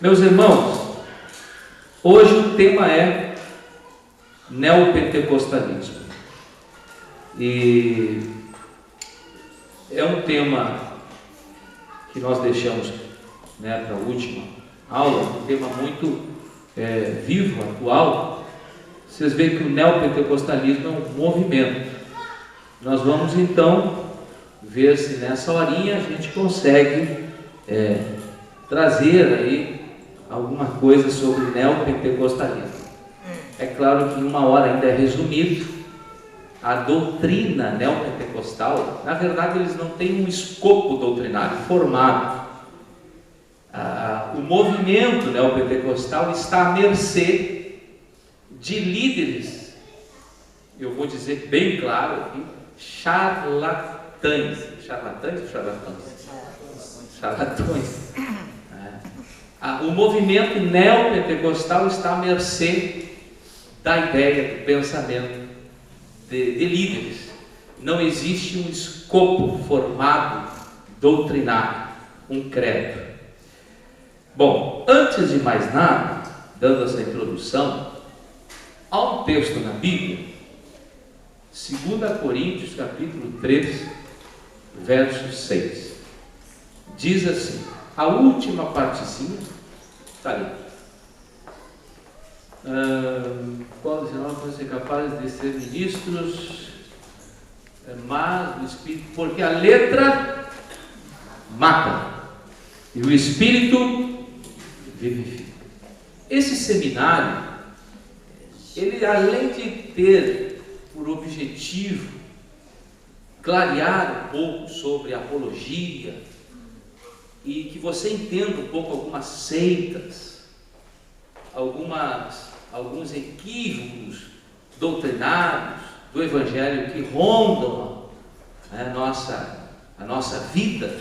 Meus irmãos, hoje o tema é neopentecostalismo. E é um tema que nós deixamos para a última aula, um tema muito vivo, atual. Vocês veem que o neopentecostalismo é um movimento. Nós vamos então ver se nessa horinha a gente consegue trazer aí alguma coisa sobre neopentecostalismo. É claro que em uma hora ainda é resumido. A doutrina neopentecostal, na verdade, eles não têm um escopo doutrinário formado. O movimento neopentecostal está à mercê de líderes, eu vou dizer bem claro aqui, charlatães. O movimento neopentecostal está à mercê da ideia, do pensamento de líderes. Não existe um escopo formado doutrinário, um credo. Bom, antes de mais nada, dando essa introdução, há um texto na Bíblia, 2 Coríntios capítulo 13, verso 6. Diz assim, a última partezinha, está ali. Qual dos irmãos vão ser capazes de ser ministros, mas o Espírito, porque a letra mata e o Espírito vivifica. Esse seminário, ele além de ter por objetivo clarear um pouco sobre apologia e que você entenda um pouco algumas seitas, alguns equívocos doutrinários do Evangelho que rondam a nossa vida,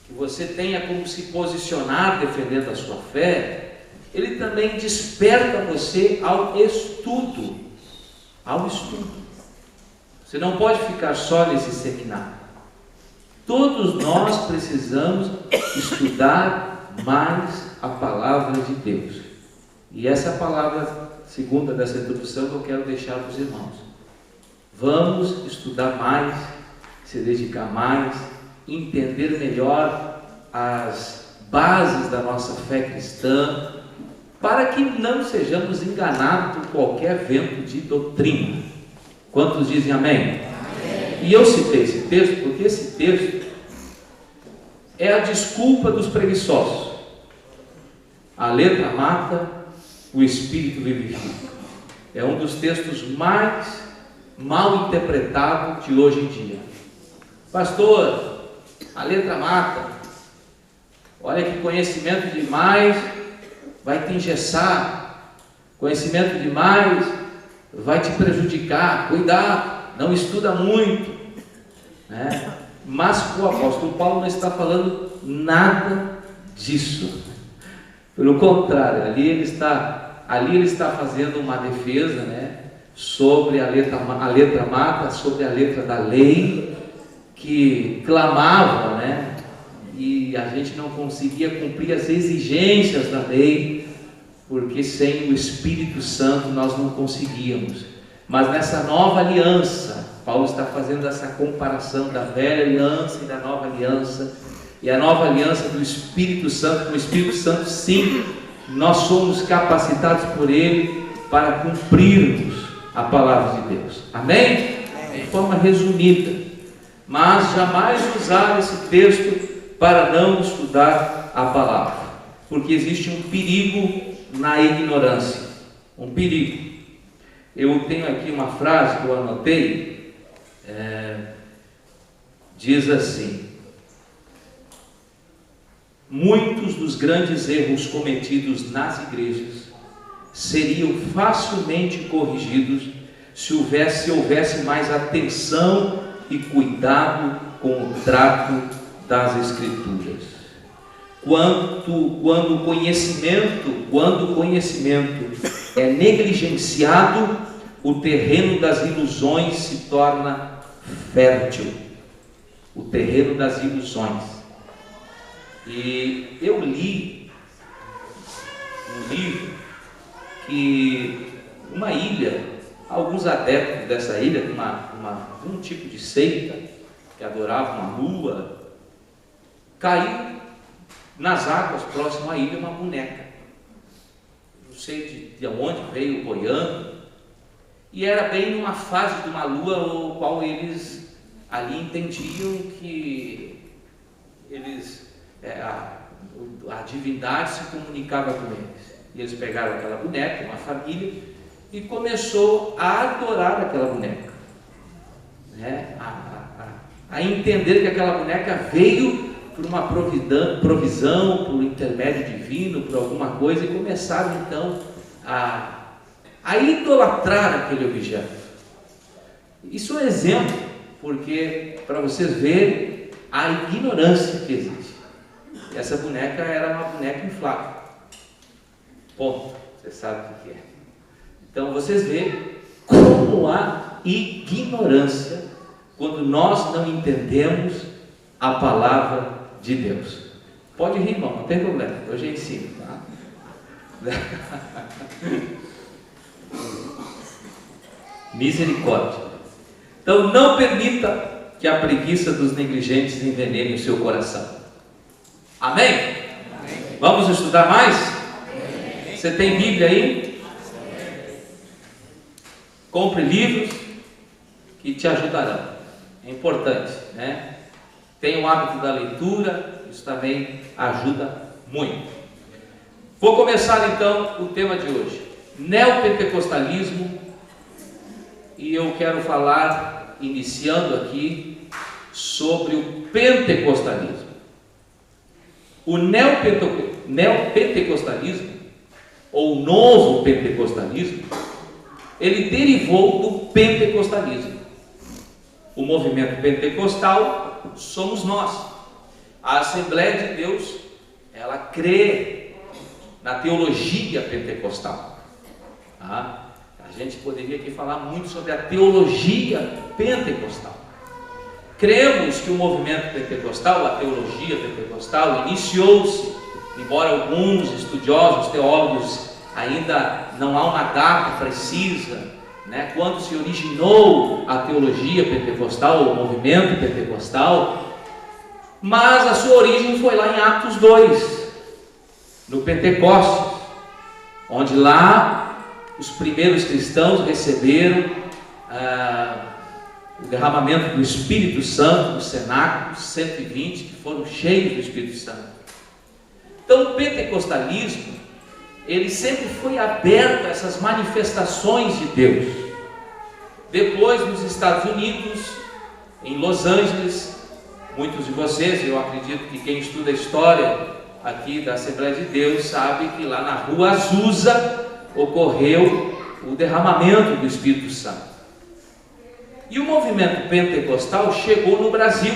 que você tenha como se posicionar defendendo a sua fé, ele também desperta você ao estudo. Você não pode ficar só nesse seminário. Todos nós precisamos estudar mais a palavra de Deus. E essa palavra, segunda dessa introdução, que eu quero deixar para os irmãos. Vamos estudar mais, se dedicar mais, entender melhor as bases da nossa fé cristã, para que não sejamos enganados por qualquer vento de doutrina. Quantos dizem amém? Amém. E eu citei esse texto porque esse texto é a desculpa dos preguiçosos. A letra mata, o Espírito vivifica. É um dos textos mais mal interpretados de hoje em dia. Pastor, a letra mata. Olha que conhecimento demais vai te engessar. Conhecimento demais vai te prejudicar. Cuidado, não estuda muito. Mas o apóstolo Paulo não está falando nada disso. Pelo contrário, ali ele está fazendo uma defesa, sobre a letra mata, sobre a letra da lei, que clamava, e a gente não conseguia cumprir as exigências da lei, porque sem o Espírito Santo nós não conseguíamos. Mas nessa nova aliança, Paulo está fazendo essa comparação da velha aliança e da nova aliança, e a nova aliança do Espírito Santo. Com o Espírito Santo, sim, nós somos capacitados por Ele para cumprirmos a palavra de Deus. Amém? De forma resumida. Mas jamais usar esse texto para não estudar a palavra, porque existe um perigo na ignorância. Um perigo. Eu tenho aqui uma frase que eu anotei, diz assim: muitos dos grandes erros cometidos nas igrejas seriam facilmente corrigidos se houvesse mais atenção e cuidado com o trato das Escrituras. Quando o conhecimento é negligenciado, o terreno das ilusões se torna fértil. O terreno das ilusões. E eu li um livro que uma ilha, alguns adeptos dessa ilha, um tipo de seita que adorava uma lua, caiu nas águas próximas à ilha uma boneca. Não sei de onde veio boiando, e era bem numa fase de uma lua o qual eles ali entendiam que a divindade se comunicava com eles. E eles pegaram aquela boneca, uma família, e começou a adorar aquela boneca, né? A entender que aquela boneca veio por uma provisão, por intermédio divino, por alguma coisa, e começaram então a idolatrar aquele objeto. Isso é um exemplo, porque para vocês verem a ignorância que existe. Essa boneca era uma boneca inflável. Ponto. Você sabe o que é. Então vocês veem como há ignorância quando nós não entendemos a palavra de Deus. Pode rir, irmão, não tem problema. Hoje eu ensino, tá? Misericórdia. Então não permita que a preguiça dos negligentes envenene o seu coração. Amém? Amém. Vamos estudar mais? Amém. Você tem Bíblia aí? Compre livros que te ajudarão. É importante, né? Tenha o hábito da leitura, isso também ajuda muito. Vou começar então o tema de hoje, neopentecostalismo, e eu quero falar, iniciando aqui, sobre o pentecostalismo. O neopentecostalismo, ou novo pentecostalismo, ele derivou do pentecostalismo. O movimento pentecostal somos nós. A Assembleia de Deus, ela crê na teologia pentecostal. A gente poderia aqui falar muito sobre a teologia pentecostal. Cremos que o movimento pentecostal, a teologia pentecostal, iniciou-se, embora alguns estudiosos, teólogos, ainda não há uma data precisa, né, quando se originou a teologia pentecostal, o movimento pentecostal, mas a sua origem foi lá em Atos 2, no Pentecostes, onde lá os primeiros cristãos receberam o derramamento do Espírito Santo, os cenáculos 120 que foram cheios do Espírito Santo. Então o pentecostalismo, ele sempre foi aberto a essas manifestações de Deus. Depois, nos Estados Unidos, em Los Angeles, muitos de vocês, eu acredito que quem estuda a história aqui da Assembleia de Deus, sabe que lá na Rua Azusa ocorreu o derramamento do Espírito Santo. E o movimento pentecostal chegou no Brasil,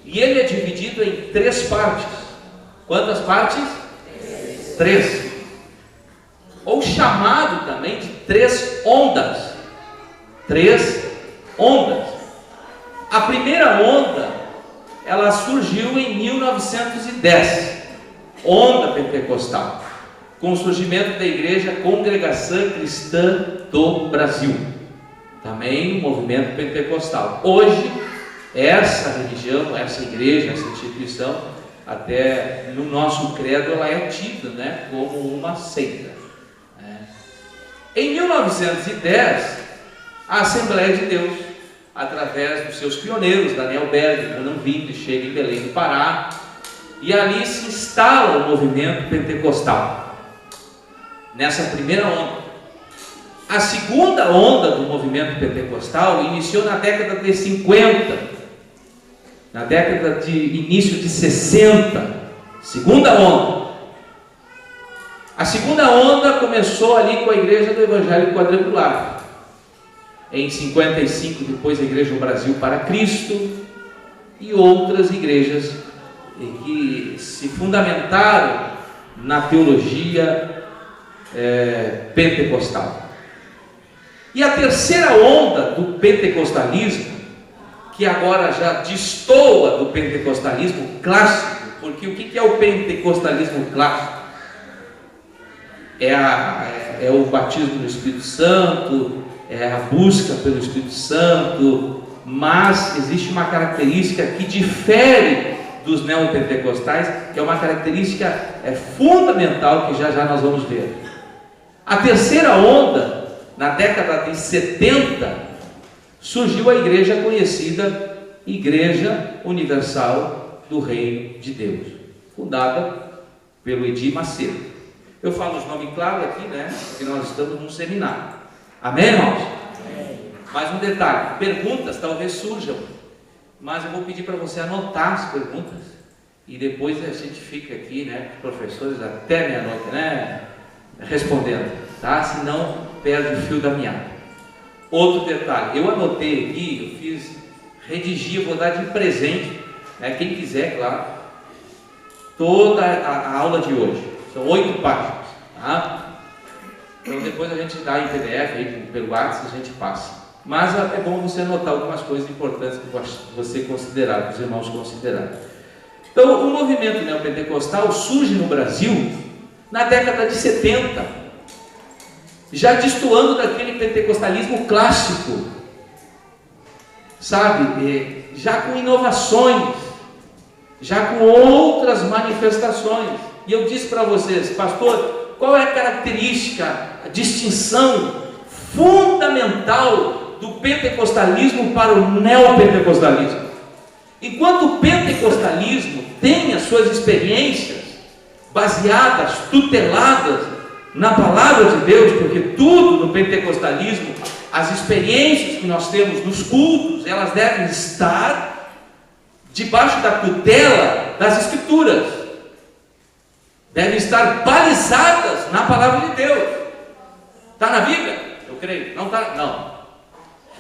e ele é dividido em 3 partes. Quantas partes? 3. Ou chamado também de 3 ondas. 3 ondas. A primeira onda, ela surgiu em 1910, onda pentecostal, com o surgimento da Igreja Congregação Cristã do Brasil, também no movimento pentecostal. Hoje, essa religião, essa igreja, essa instituição, até no nosso credo, ela é tida, né, como uma seita. Em 1910, a Assembleia de Deus, através dos seus pioneiros, Daniel Berger, Branham Windley, chega em Belém do Pará, e ali se instala o movimento pentecostal, nessa primeira onda. A segunda onda do movimento pentecostal iniciou na década de 50, na década de início de 60, segunda onda. A segunda onda começou ali com a Igreja do Evangelho Quadrangular. Em 55, depois a Igreja do Brasil para Cristo e outras igrejas que se fundamentaram na teologia pentecostal. E a terceira onda do pentecostalismo, que agora já destoa do pentecostalismo clássico, porque o que é o pentecostalismo clássico? é o batismo no Espírito Santo, é a busca pelo Espírito Santo, mas existe uma característica que difere dos neopentecostais, que é uma característica fundamental, que já já nós vamos ver. A terceira onda, na década de 70, surgiu a igreja conhecida Igreja Universal do Reino de Deus, fundada pelo Edir Macedo. Eu falo os nomes claros aqui, né? Porque nós estamos num seminário. Amém, irmãos? Amém. Mais um detalhe: perguntas talvez surjam, mas eu vou pedir para você anotar as perguntas e depois a gente fica aqui, né? Os professores até meia-noite, né? Respondendo, tá? Senão perde o fio da meada. Outro detalhe: eu anotei aqui, eu fiz, redigi, eu vou dar de presente, né? Quem quiser, claro, toda a aula de hoje. São 8 páginas, tá? Então depois a gente dá em PDF, aí, pelo WhatsApp, a gente passa. Mas é bom você anotar algumas coisas importantes que você considerar, que os irmãos consideraram. Então, o movimento neopentecostal surge no Brasil na década de 70, já destoando daquele pentecostalismo clássico, sabe? Já com inovações, já com outras manifestações. E eu disse para vocês, pastor, qual é a característica, a distinção fundamental do pentecostalismo para o neopentecostalismo? Enquanto o pentecostalismo tem as suas experiências baseadas, tuteladas na palavra de Deus, porque tudo no pentecostalismo, as experiências que nós temos nos cultos, elas devem estar debaixo da tutela das Escrituras, devem estar balizadas na palavra de Deus. Está na Bíblia? Eu creio. Não está? Não.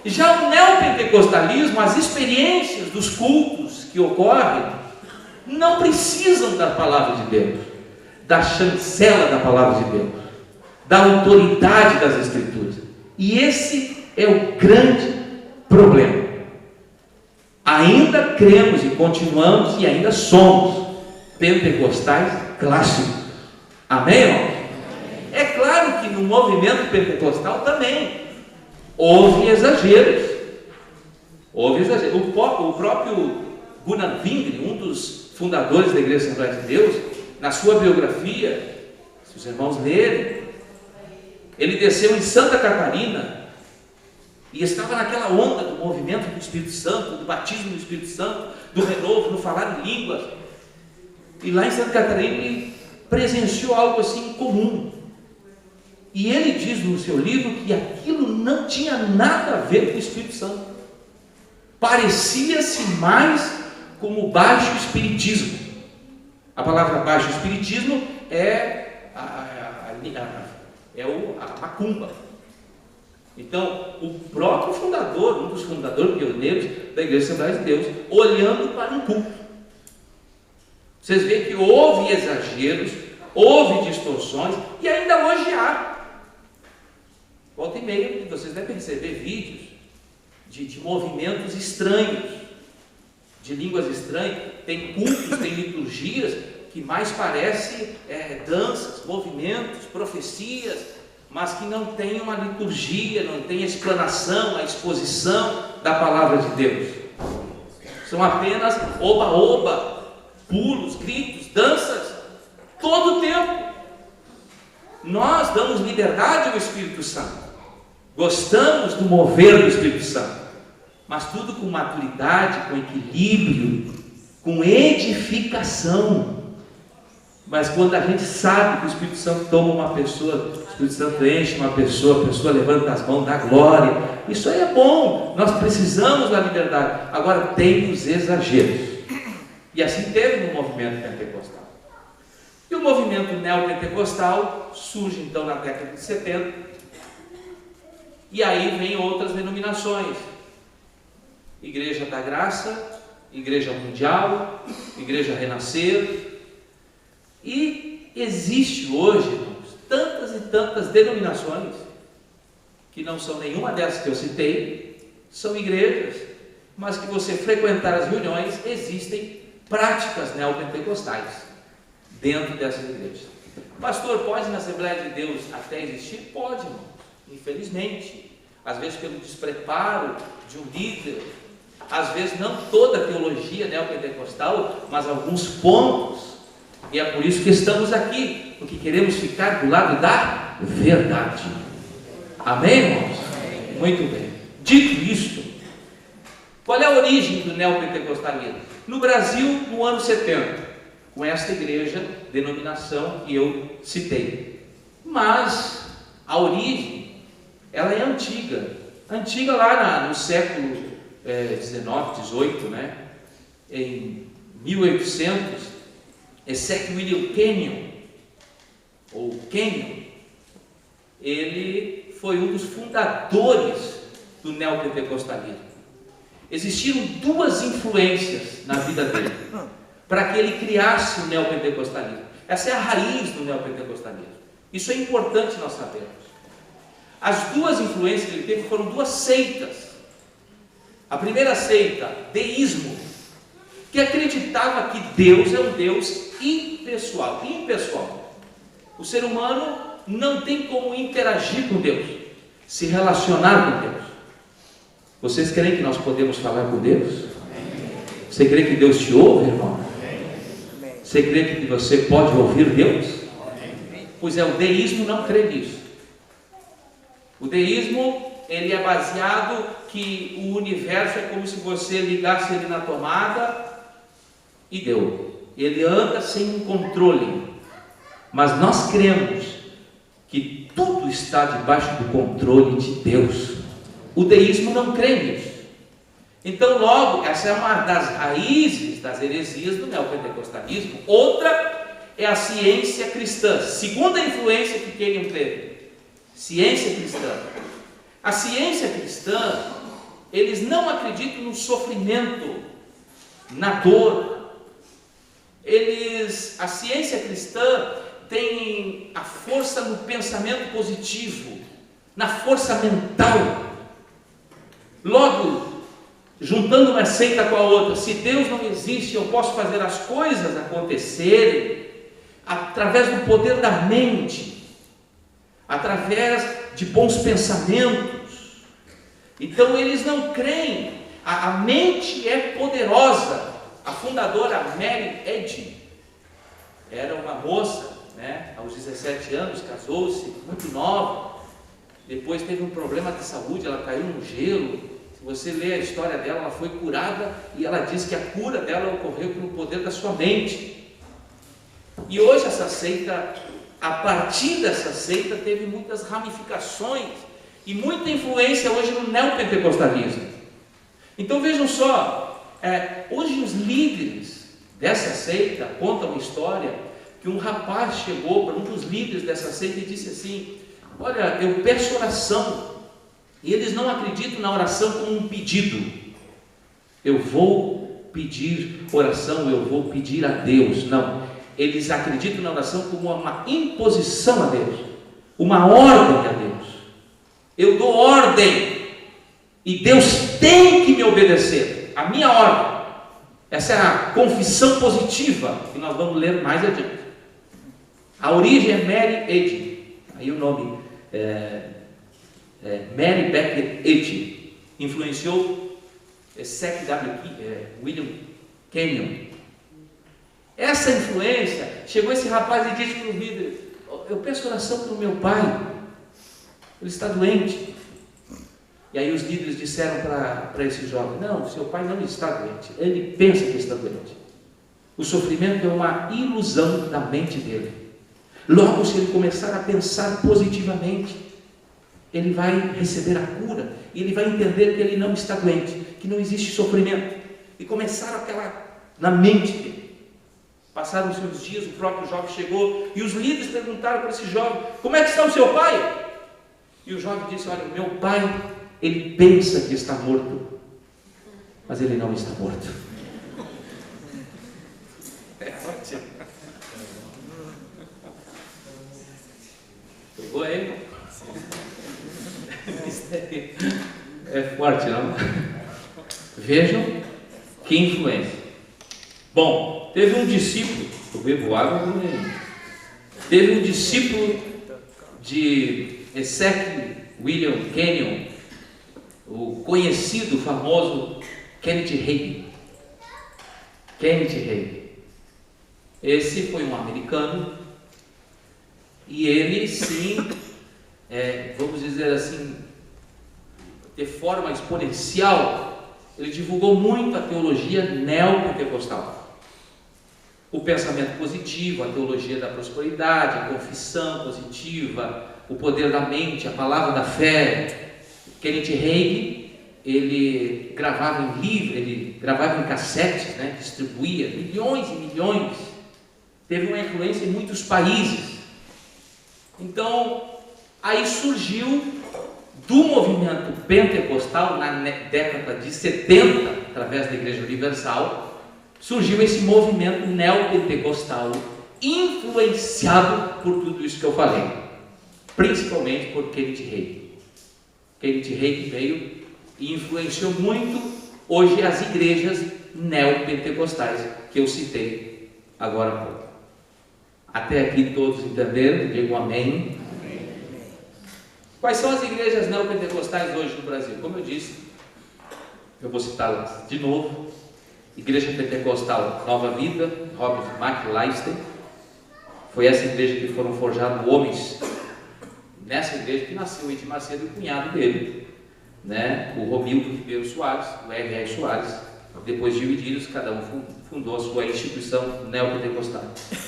Já o neopentecostalismo, as experiências dos cultos que ocorrem, não precisam da palavra de Deus, da chancela da palavra de Deus, da autoridade das Escrituras. E esse é o grande problema. Ainda cremos e continuamos e ainda somos pentecostais clássicos. Amém, irmão? É claro que no movimento pentecostal também houve exageros. O próprio Gunnar Wingre, um dos fundadores da Igreja Assembleia de Deus, na sua biografia, se os irmãos lerem, ele desceu em Santa Catarina e estava naquela onda do movimento do Espírito Santo, do batismo do Espírito Santo, do renovo, do falar em línguas. E lá em Santa Catarina ele presenciou algo assim incomum. E ele diz no seu livro que aquilo não tinha nada a ver com o Espírito Santo. Parecia-se mais como baixo espiritismo. A palavra baixo espiritismo é a macumba. Então, o próprio fundador, um dos fundadores pioneiros da Igreja Assembleia de Deus, olhando para um culto. Vocês veem que houve exageros, houve distorções, e ainda hoje há. Volta e meia, vocês devem receber vídeos de movimentos estranhos, de línguas estranhas. Tem cultos, tem liturgias que mais parecem danças, movimentos, profecias, mas que não tem uma liturgia, não tem a explanação, a exposição da palavra de Deus. São apenas oba-oba, pulos, gritos, danças, todo o tempo. Nós damos liberdade ao Espírito Santo, gostamos do mover do Espírito Santo, mas tudo com maturidade, com equilíbrio, com edificação. Mas quando a gente sabe que o Espírito Santo toma uma pessoa, o Espírito Santo enche uma pessoa, a pessoa levanta as mãos, dá glória, isso aí é bom, nós precisamos da liberdade. Agora tem os exageros, e assim teve no movimento pentecostal. E o movimento neopentecostal surge então na década de 70, e aí vem outras denominações: Igreja da Graça, Igreja Mundial, Igreja Renascer. E existe hoje, irmãos, tantas e tantas denominações, que não são nenhuma dessas que eu citei, são igrejas, mas que você frequentar as reuniões, existem práticas neopentecostais dentro dessas igrejas. Pastor, pode na Assembleia de Deus até existir? Pode, irmãos, infelizmente. Às vezes pelo despreparo de um líder, às vezes não toda a teologia neopentecostal, mas alguns pontos. E é por isso que estamos aqui, porque queremos ficar do lado da verdade. Amém, irmãos? Muito bem. Dito isto, qual é a origem do neopentecostalismo? No Brasil, no ano 70, com esta igreja, denominação que eu citei. Mas a origem, ela é antiga lá no século 19, 18, né? Em 1800, Seth William Kenyon, ou Kenyon, ele foi um dos fundadores do neopentecostalismo. Existiram duas influências na vida dele, para que ele criasse o neopentecostalismo. Essa é a raiz do neopentecostalismo. Isso é importante nós sabermos. As duas influências que ele teve foram duas seitas. A primeira seita, deísmo, que acreditava que Deus é um Deus impessoal. O ser humano não tem como interagir com Deus, se relacionar com Deus. Vocês creem que nós podemos falar com Deus? Você crê que Deus te ouve, irmão? Você crê que você pode ouvir Deus? Pois é, o deísmo não crê nisso. O deísmo, ele é baseado que o universo é como se você ligasse ele na tomada e deu. Ele anda sem um controle. Mas nós cremos que tudo está debaixo do controle de Deus. O deísmo não crê nisso. Então, logo, essa é uma das raízes das heresias do neopentecostalismo. Outra é a ciência cristã. Segunda influência que Kenyon teve, ciência cristã. A ciência cristã, eles não acreditam no sofrimento, na dor. A ciência cristã tem a força no pensamento positivo, na força mental. Logo, juntando uma seita com a outra, se Deus não existe, eu posso fazer as coisas acontecerem através do poder da mente, através de bons pensamentos. Então eles não creem. A mente é poderosa. A fundadora Mary Eddy era uma moça, né, aos 17 anos, casou-se muito nova. Depois teve um problema de saúde, ela caiu no gelo. Se você ler a história dela, ela foi curada e ela diz que a cura dela ocorreu pelo poder da sua mente. E hoje essa seita, a partir dessa seita, teve muitas ramificações e muita influência hoje no neopentecostalismo. Então vejam só, hoje os líderes dessa seita contam uma história que um rapaz chegou para um dos líderes dessa seita e disse assim: olha, eu peço oração. E eles não acreditam na oração como um pedido. Eu vou pedir oração, eu vou pedir a Deus. Não. Eles acreditam na oração como uma imposição a Deus, uma ordem a Deus. Eu dou ordem e Deus tem que me obedecer. A minha ordem. Essa é a confissão positiva que nós vamos ler mais adiante. A origem é Mary Eddy. Aí o nome Mary Beckett Eddy influenciou Seth William Kenyon. Essa influência chegou esse rapaz e disse para o líder: eu peço oração para o meu pai, ele está doente. E aí os líderes disseram para esse jovem: não, seu pai não está doente, ele pensa que está doente. O sofrimento é uma ilusão da mente dele. Logo, se ele começar a pensar positivamente, ele vai receber a cura, e ele vai entender que ele não está doente, que não existe sofrimento. E começaram na mente dele. Passaram os seus dias, o próprio jovem chegou, e os líderes perguntaram para esse jovem: como é que está o seu pai? E o jovem disse: olha, meu pai, ele pensa que está morto, mas ele não está morto. É ótimo. Pegou ele? É forte, não? Vejam que influência. Bom, teve um discípulo, eu bebo água, Teve um discípulo de Ezekiel William Kenyon, o conhecido, famoso Kenneth Hagin. Kenneth Hagin. Esse foi um americano e ele, sim, vamos dizer assim, de forma exponencial, ele divulgou muito a teologia neopentecostal. O pensamento positivo, a teologia da prosperidade, a confissão positiva, o poder da mente, a palavra da fé. Kenneth Hagin, ele gravava em livro, ele gravava em cassetes, distribuía milhões e milhões. Teve uma influência em muitos países. Então, aí surgiu do movimento pentecostal, na década de 70, através da Igreja Universal, surgiu esse movimento neopentecostal, influenciado por tudo isso que eu falei, principalmente por Kenneth Hagin. Kenneth Hagin veio e influenciou muito hoje as igrejas neopentecostais que eu citei agora há pouco. Até aqui todos entenderam? Digo amém. Quais são as igrejas neopentecostais hoje no Brasil? Como eu disse, eu vou citá-las de novo. Igreja Pentecostal Nova Vida, Robert McAllister. Foi essa igreja que foram forjados homens, nessa igreja que nasceu o Edir Macedo e o cunhado dele, o Romildo Ribeiro Soares, o R.R. Soares. Depois divididos, cada um fundou a sua instituição neopentecostal.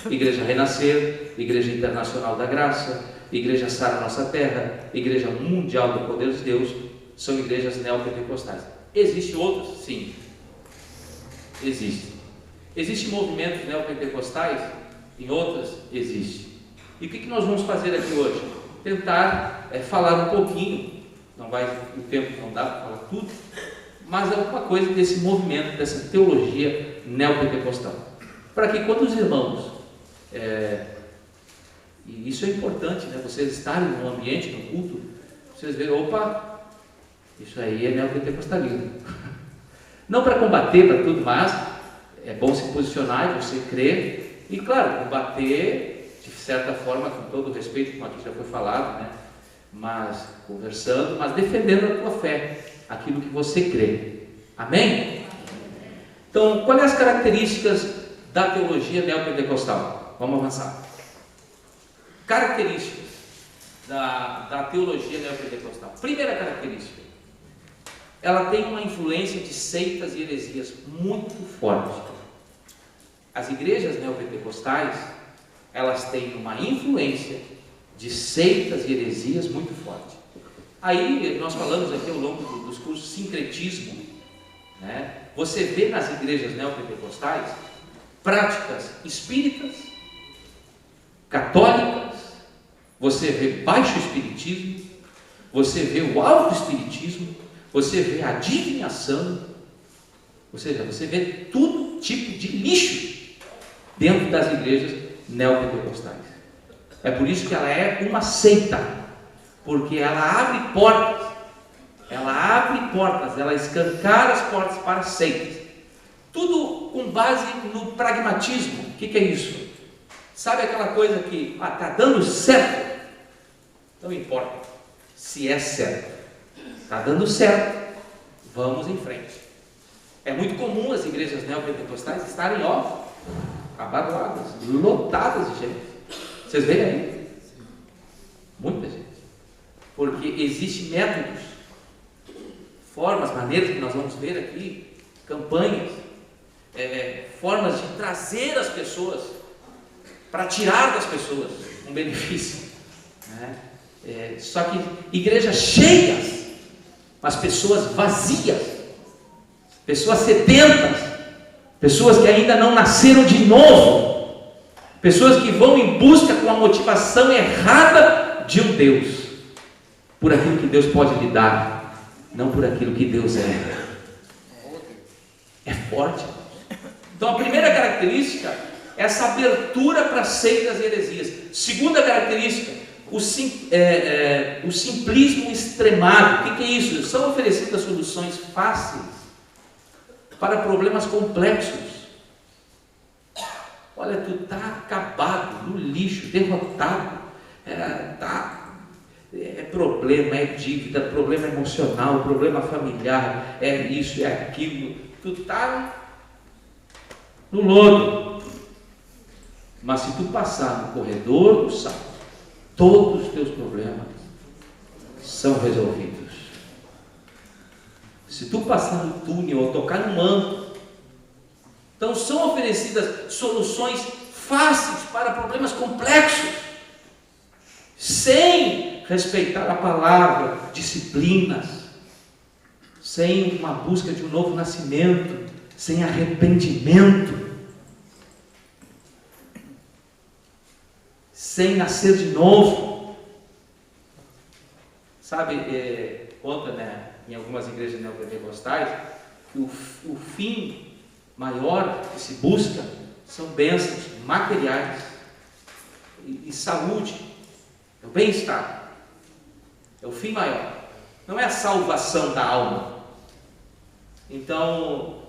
Igreja Renascer, Igreja Internacional da Graça, Igreja Sara Nossa Terra, Igreja Mundial do Poder de Deus, são igrejas neopentecostais. Existem outros? Sim. Existem movimentos neopentecostais? Em outras? Existe. E o que nós vamos fazer aqui hoje? Tentar falar um pouquinho, o tempo não dá para falar tudo, mas é uma coisa desse movimento, dessa teologia neopentecostal. Para que quando os irmãos, e isso é importante, vocês estarem no ambiente, no culto, vocês verem, opa, isso aí é neopentecostalismo. Não para combater, para tudo, mas é bom se posicionar e você crer, e claro, combater de certa forma, com todo o respeito, como aqui já foi falado, mas conversando, mas defendendo a tua fé, aquilo que você crê. Amém? Então, quais as características da teologia neopentecostal? Vamos avançar. Características da teologia neopentecostal. Primeira característica, ela tem uma influência de seitas e heresias muito forte. As igrejas neopentecostais, elas têm uma influência de seitas e heresias muito forte. Aí nós falamos aqui ao longo dos cursos sincretismo, Você vê nas igrejas neopentecostais práticas espíritas, católicas, você vê baixo espiritismo, você vê o alto espiritismo, você vê a adivinhação, ou seja, você vê todo tipo de lixo dentro das igrejas neopentecostais. É por isso que ela é uma seita, porque ela abre portas, ela escancara as portas para seitas, tudo com base no pragmatismo. O que é isso? Sabe aquela coisa que está dando certo? Não importa se é certo, está dando certo, vamos em frente. É muito comum as igrejas neopentecostais estarem abarroadas, lotadas de gente. Vocês veem aí? Muita gente. Porque existem métodos, formas, maneiras que nós vamos ver aqui, campanhas, formas de trazer as pessoas, para tirar das pessoas um benefício. Só que igrejas cheias, mas pessoas vazias, pessoas sedentas, pessoas que ainda não nasceram de novo, pessoas que vão em busca com a motivação errada de um Deus, por aquilo que Deus pode lhe dar, não por aquilo que Deus é. É forte. Então a primeira característica é essa abertura para seitas e heresias. Segunda característica, o simplismo extremado. O que é isso? São oferecidas soluções fáceis para problemas complexos. Olha, tu está acabado, no lixo, derrotado, é problema, é dívida, problema emocional, problema familiar, é isso, é aquilo, tu está no lodo. Mas se tu passar no corredor do salto, todos os teus problemas são resolvidos. Se tu passar no túnel ou tocar no manto, então são oferecidas soluções fáceis para problemas complexos, sem respeitar a palavra, disciplinas, sem uma busca de um novo nascimento, sem arrependimento, sem nascer de novo. Sabe, conta, né, em algumas igrejas neopentecostais, que o fim maior que se busca são bênçãos materiais e saúde, é o bem-estar, é o fim maior, não é a salvação da alma. Então,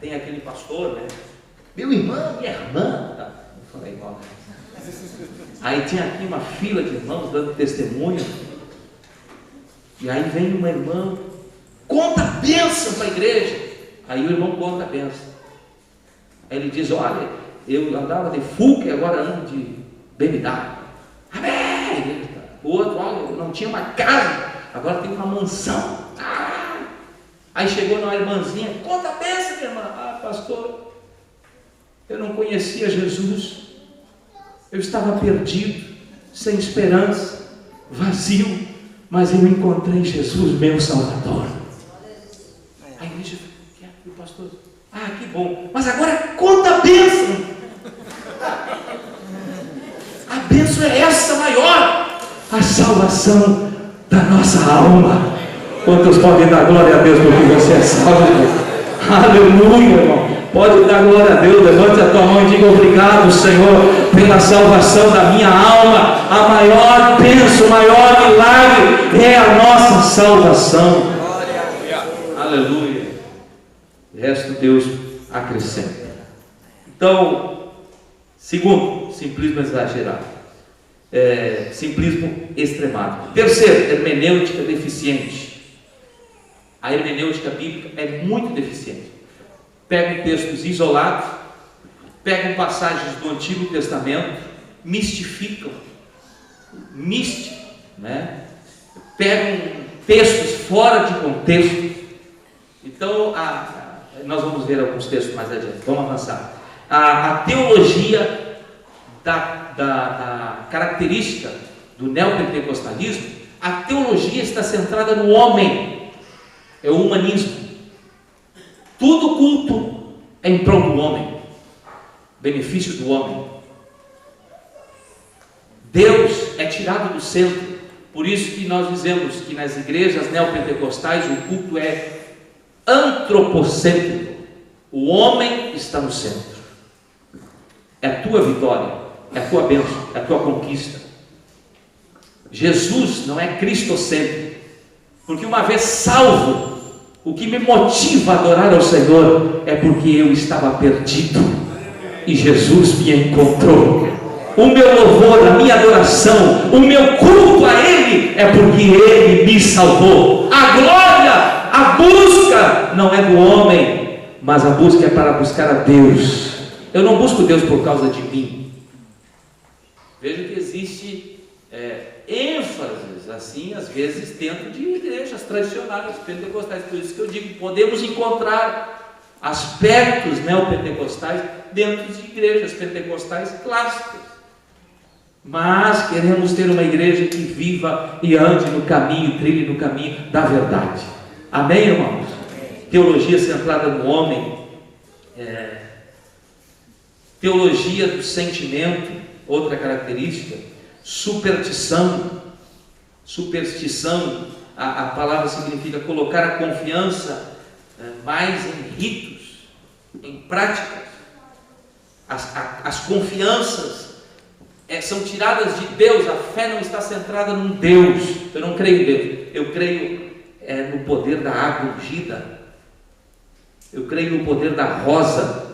tem aquele pastor, né? Meu irmão, minha irmã, tá? Não falei igual, né? Aí tinha aqui uma fila de irmãos dando testemunho, e aí vem uma irmã, conta a bênção para a igreja. Aí o irmão conta a bênção. Aí ele diz: olha, eu andava de Fusca e agora ando de BMW. Amém! O outro: olha, eu não tinha uma casa, agora tenho uma mansão. Aí chegou na irmãzinha: conta a bênção, minha irmã. Pastor, eu não conhecia Jesus, eu estava perdido, sem esperança, vazio, mas eu encontrei Jesus, meu Salvador. A igreja: o pastor: que bom, mas agora conta a bênção. A bênção é essa maior, a salvação da nossa alma. Quantos podem dar glória a Deus porque você é salvo? Aleluia, irmão. Pode dar glória a Deus. Levante a tua mão e diga: obrigado, Senhor, pela salvação da minha alma. A maior bênção, o maior milagre é a nossa salvação. Aleluia. O resto Deus acrescenta. Então, segundo, simplismo exagerado, simplismo extremado. Terceiro, hermenêutica deficiente. A hermenêutica bíblica é muito deficiente. Pegam textos isolados, pegam passagens do Antigo Testamento, mistificam, né? Pegam textos fora de contexto. Então, nós vamos ver alguns textos mais adiante. Vamos avançar. A teologia da característica do neopentecostalismo, a teologia está centrada no homem, é o humanismo. Tudo culto é em prol do homem, benefício do homem. Deus é tirado do centro. Por isso que nós dizemos que nas igrejas neopentecostais o culto é antropocêntrico. O homem está no centro. É a tua vitória, é a tua bênção, é a tua conquista. Jesus não é cristocêntrico, porque uma vez salvo, o que me motiva a adorar ao Senhor é porque eu estava perdido e Jesus me encontrou. O meu louvor, a minha adoração, o meu culto a Ele é porque Ele me salvou. A glória, a busca não é do homem, mas a busca é para buscar a Deus. Eu não busco Deus por causa de mim. Veja que existe ênfases assim, às vezes, dentro de igrejas tradicionais pentecostais. Por isso que eu digo, podemos encontrar aspectos neopentecostais dentro de igrejas pentecostais clássicas. Mas queremos ter uma igreja que viva e ande no caminho, trilhe no caminho da verdade. Amém, irmãos? Teologia centrada no homem, teologia do sentimento, outra característica. Superstição, a palavra significa colocar a confiança mais em ritos, em práticas. As confianças são tiradas de Deus. A fé não está centrada num Deus. Eu não creio em Deus, eu creio no poder da água ungida, eu creio no poder da rosa.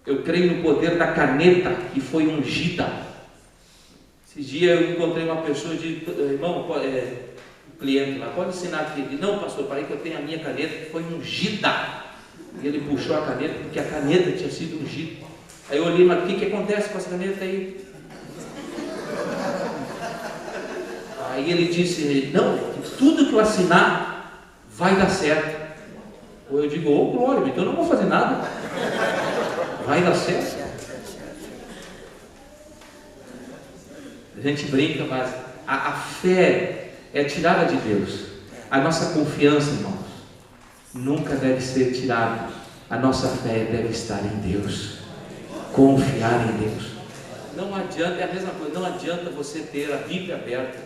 Eu creio no poder da caneta que foi ungida. Esses dias eu encontrei uma pessoa e disse: irmão, o cliente lá, pode ensinar aqui? Ele disse: não, pastor, parei que eu tenho a minha caneta que foi ungida. E ele puxou a caneta porque a caneta tinha sido ungida. Aí eu olhei: mas o que acontece com essa caneta aí? Aí ele disse: não, tudo que eu assinar vai dar certo. Ou eu digo: ô glória, então eu não vou fazer nada. Vai dar certo. A gente brinca, mas a fé é tirada de Deus. A nossa confiança, irmãos, nunca deve ser tirada. A nossa fé deve estar em Deus. Confiar em Deus. Não adianta, é a mesma coisa, não adianta você ter a Bíblia aberta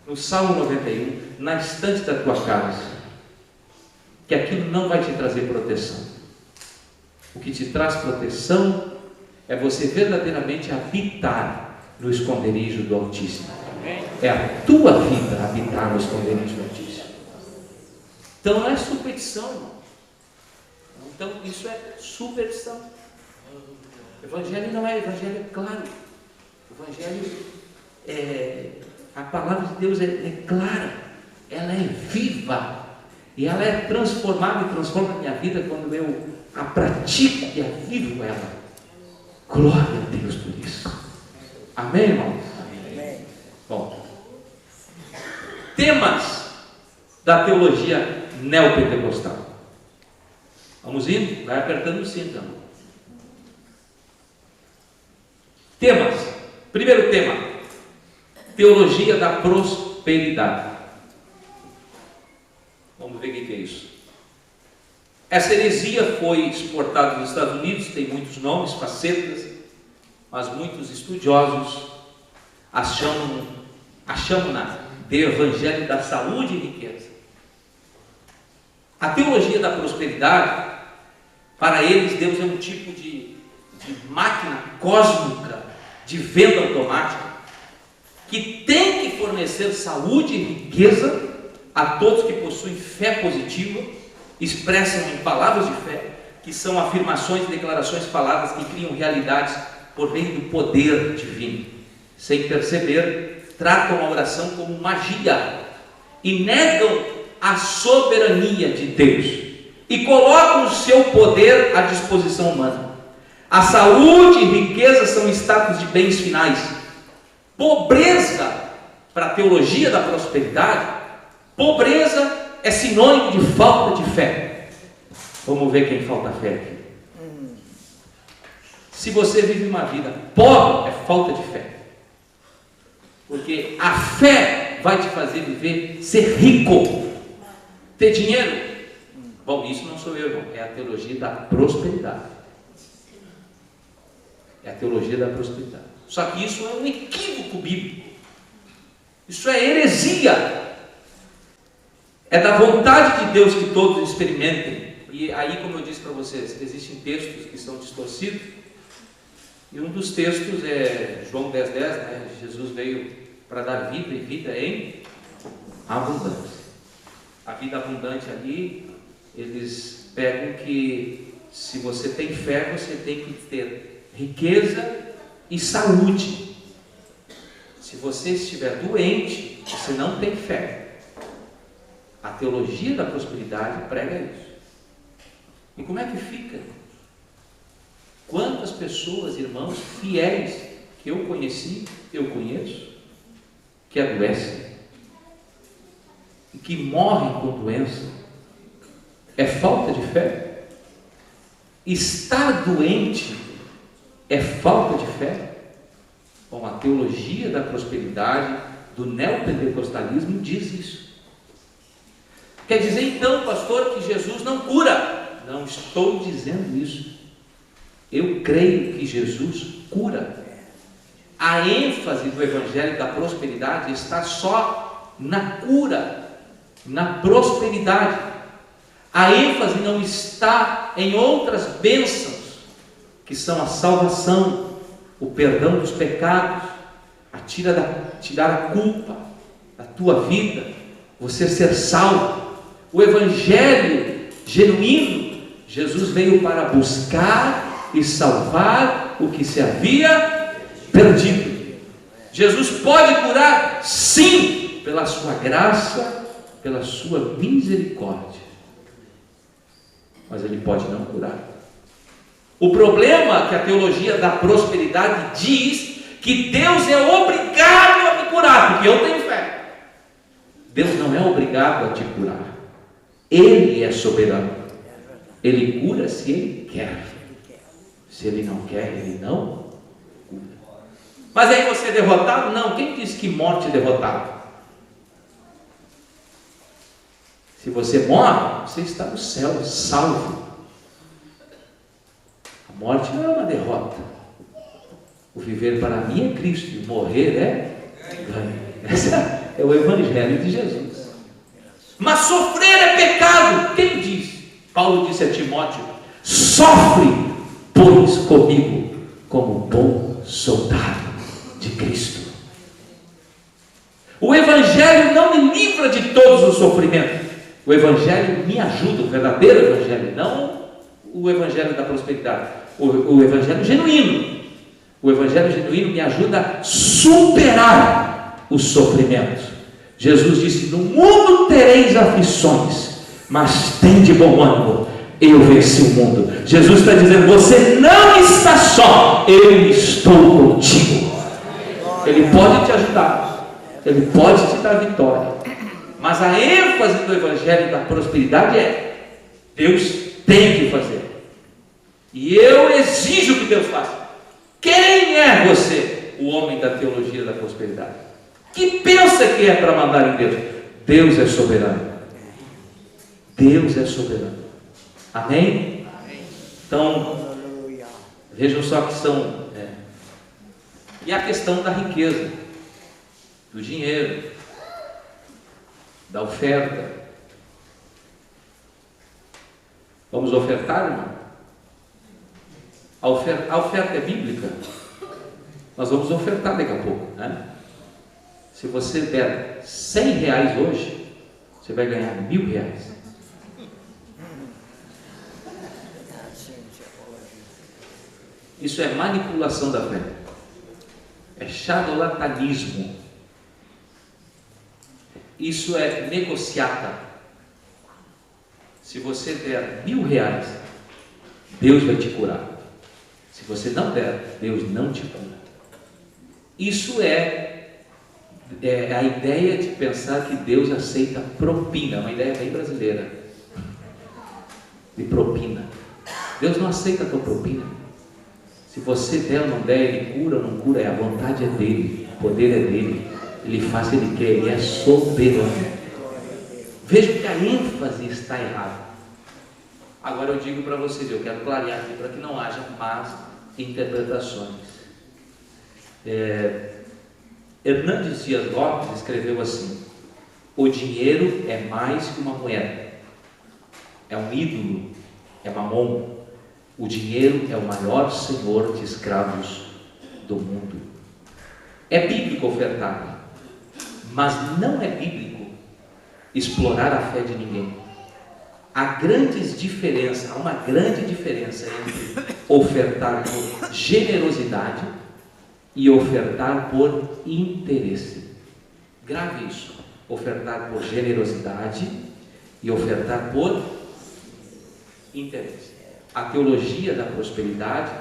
no Salmo 91, na estante da tua casa, que aquilo não vai te trazer proteção. O que te traz proteção é você verdadeiramente habitar no esconderijo do Altíssimo. É a tua vida habitar no esconderijo do Altíssimo. Então não é superstição, irmão. Então isso é superstição. Evangelho não é, evangelho é claro. Evangelho a palavra de Deus é clara, ela é viva, e ela é transformada e transforma a minha vida quando eu a pratico e a vivo ela. Glória a Deus por isso. Amém, irmãos? Amém. Bom, temas da teologia neopentecostal. Vamos indo? Vai apertando o cinto, então. Temas. Primeiro tema: teologia da prosperidade. Vamos ver o que é isso. Essa heresia foi exportada nos Estados Unidos, tem muitos nomes, facetas, mas muitos estudiosos a chamam de evangelho da saúde e riqueza. A teologia da prosperidade, para eles, Deus é um tipo de máquina cósmica de venda automática que tem que fornecer saúde e riqueza a todos que possuem fé positiva, expressam em palavras de fé, que são afirmações e declarações faladas que criam realidades por meio do poder divino. Sem perceber, tratam a oração como magia e negam a soberania de Deus e colocam o seu poder à disposição humana. A saúde e riqueza são status de bens finais. Pobreza, para a teologia da prosperidade, pobreza é sinônimo de falta de fé. Vamos ver quem falta fé aqui. Se você vive uma vida pobre, é falta de fé. Porque a fé vai te fazer viver, ser rico, ter dinheiro. Bom, isso não sou eu, irmão. É a teologia da prosperidade. É a teologia da prosperidade. Só que isso é um equívoco bíblico. Isso é heresia. É da vontade de Deus que todos experimentem. E aí, como eu disse para vocês, existem textos que são distorcidos. E um dos textos é João 10,10, né? Jesus veio para dar vida e vida em abundância. A vida abundante ali, eles pegam que se você tem fé, você tem que ter riqueza e saúde. Se você estiver doente, você não tem fé. A teologia da prosperidade prega isso. E como é que fica? Quantas pessoas, irmãos, fiéis que eu conheci, eu conheço, que adoecem e que morrem com doença, é falta de fé? Estar doente é falta de fé? Bom, a teologia da prosperidade do neopentecostalismo diz isso. Quer dizer então, pastor, que Jesus não cura? Não estou dizendo isso. Eu creio que Jesus cura. A ênfase do evangelho da prosperidade está só na cura, na prosperidade. A ênfase não está em outras bênçãos, que são a salvação, o perdão dos pecados, tirar a culpa da tua vida, você ser salvo. O evangelho genuíno, Jesus veio para buscar e salvar o que se havia perdido. Jesus pode curar, sim, pela sua graça, pela sua misericórdia, mas Ele pode não curar. O problema é que a teologia da prosperidade diz que Deus é obrigado a me curar, porque eu tenho fé. Deus não é obrigado a te curar. Ele é soberano. Ele cura se Ele quer. Se Ele não quer, Ele não cura. Mas aí você é derrotado? Não. Quem disse que morte é derrotado? Se você morre, você está no céu, salvo. A morte não é uma derrota. O viver para mim é Cristo, e morrer é ganho. Esse é o Evangelho de Jesus. Mas sofrer é pecado. Quem diz? Paulo disse a Timóteo: sofre, pois, comigo, como bom soldado de Cristo. O Evangelho não me livra de todos os sofrimentos. O Evangelho me ajuda, o verdadeiro Evangelho, não o Evangelho da prosperidade, o Evangelho genuíno. O Evangelho genuíno me ajuda a superar os sofrimentos. Jesus disse: no mundo tereis aflições, mas tende bom ânimo, eu venci o mundo. Jesus está dizendo: você não está só, eu estou contigo. Ele pode te ajudar, Ele pode te dar vitória, mas a ênfase do Evangelho da prosperidade é: Deus tem que fazer, e eu exijo que Deus faça. Quem é você, o homem da teologia da prosperidade, que pensa que é para mandar em Deus? Deus é soberano. Deus é soberano. Amém? Então, vejam só que são... E a questão da riqueza, do dinheiro, da oferta. Vamos ofertar, irmão? A oferta é bíblica. Nós vamos ofertar daqui a pouco, né? Se você der R$100 hoje, você vai ganhar R$1.000. Isso é manipulação da fé. É charlatanismo. Isso é negociata. Se você der R$1.000, Deus vai te curar. Se você não der, Deus não te cura. Isso é a ideia de pensar que Deus aceita propina, uma ideia bem brasileira, de propina. Deus não aceita a tua propina. Se você der ou não der, Ele cura ou não cura, a vontade é dEle, o poder é dEle, Ele faz o que Ele quer, Ele é soberano. Veja que a ênfase está errada. Agora eu digo para vocês, eu quero clarear aqui para que não haja más interpretações. Hernandes Dias Lopes escreveu assim: o dinheiro é mais que uma moeda, é um ídolo, é mamon. O dinheiro é o maior senhor de escravos do mundo. É bíblico ofertar, mas não é bíblico explorar a fé de ninguém. Há uma grande diferença entre ofertar por generosidade e ofertar por interesse. Grave isso: ofertar por generosidade e ofertar por interesse. A teologia da prosperidade,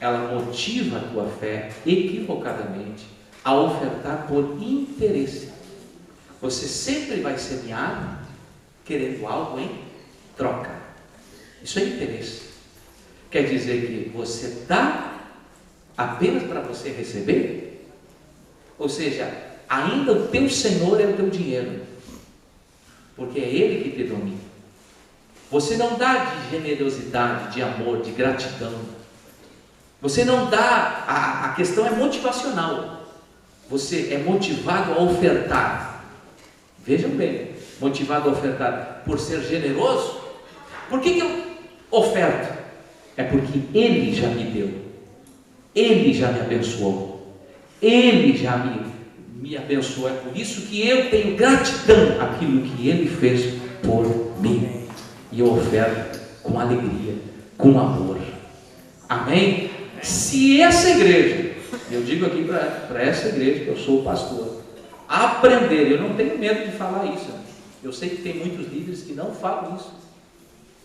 ela motiva a tua fé equivocadamente a ofertar por interesse. Você sempre vai semear querendo algo em troca. Isso é interesse. Quer dizer que você dá apenas para você receber? Ou seja, ainda o teu Senhor é o teu dinheiro, porque é Ele que te domina. Você não dá de generosidade, de amor, de gratidão. Você não dá, a questão é motivacional. Você é motivado a ofertar. Vejam bem, motivado a ofertar por ser generoso. Por que eu oferto? É porque Ele já me deu, Ele já me abençoou, Ele já me abençoou. É por isso que eu tenho gratidão àquilo que Ele fez por mim. E eu oferto com alegria, com amor. Amém? Se essa igreja, eu digo aqui para essa igreja, que eu sou o pastor, aprender, eu não tenho medo de falar isso, eu sei que tem muitos líderes que não falam isso,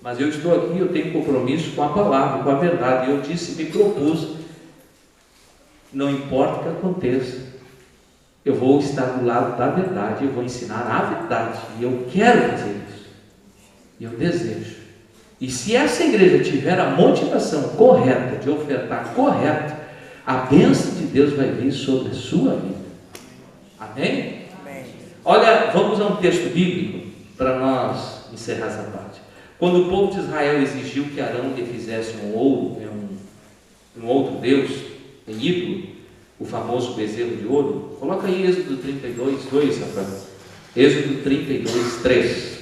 mas eu estou aqui, eu tenho compromisso com a palavra, com a verdade. Eu disse, me propus, não importa o que aconteça, eu vou estar do lado da verdade, eu vou ensinar a verdade, e eu quero fazer isso, e eu desejo. E se essa igreja tiver a motivação correta, de ofertar correto, a bênção de Deus vai vir sobre a sua vida. Amém? Amém. Olha, vamos a um texto bíblico para nós encerrar essa parte. Quando o povo de Israel exigiu que Arão lhe fizesse um outro Deus, em ídolo, o famoso bezerro de ouro, coloca aí Êxodo 32, 2, Rafael. Êxodo 32, 3.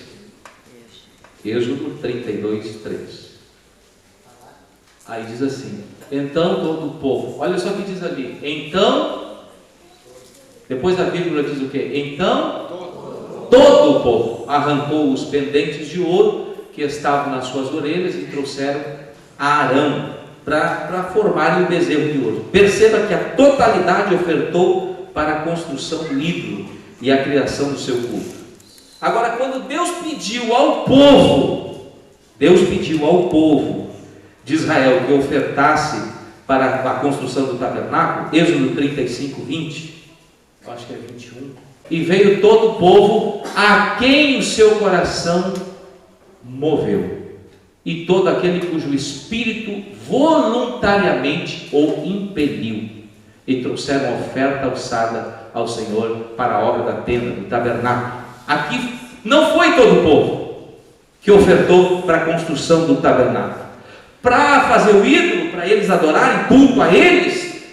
Êxodo 32, 3. Aí diz assim: então todo o povo, olha só o que diz ali, então, depois da vírgula diz o que? Então todo o povo arrancou os pendentes de ouro que estavam nas suas orelhas e trouxeram a Arão para formarem o bezerro de ouro. Perceba que a totalidade ofertou para a construção do ídolo e a criação do seu culto. Agora, quando Deus pediu ao povo de Israel que ofertasse para a construção do tabernáculo, Êxodo 35, 20, eu acho que é 21, e veio todo o povo a quem o seu coração moveu, e todo aquele cujo espírito voluntariamente o impeliu, e trouxeram oferta alçada ao Senhor para a obra da tenda, do tabernáculo. Aqui não foi todo o povo que ofertou para a construção do tabernáculo. Para fazer o ídolo, para eles adorarem, culto a eles,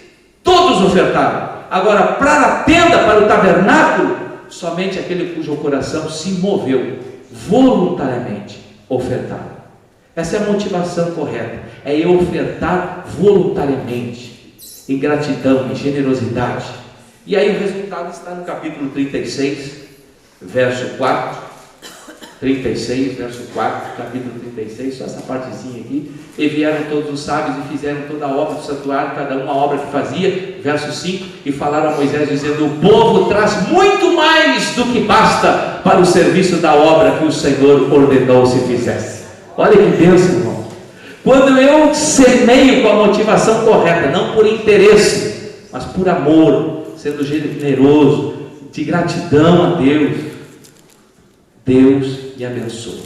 todos ofertaram. Agora, para a tenda, para o tabernáculo, somente aquele cujo coração se moveu voluntariamente ofertar. Essa é a motivação correta, é eu ofertar voluntariamente, em gratidão, em generosidade. E aí o resultado está no capítulo 36, verso 4, 36, verso 4, capítulo 36, só essa partezinha aqui. E vieram todos os sábios e fizeram toda a obra do santuário, cada um a obra que fazia, verso 5, e falaram a Moisés dizendo: o povo traz muito mais do que basta para o serviço da obra que o Senhor ordenou se fizesse. Olha que bênção, irmão. Quando eu semeio com a motivação correta, não por interesse, mas por amor, sendo generoso, de gratidão a Deus, Deus me abençoa.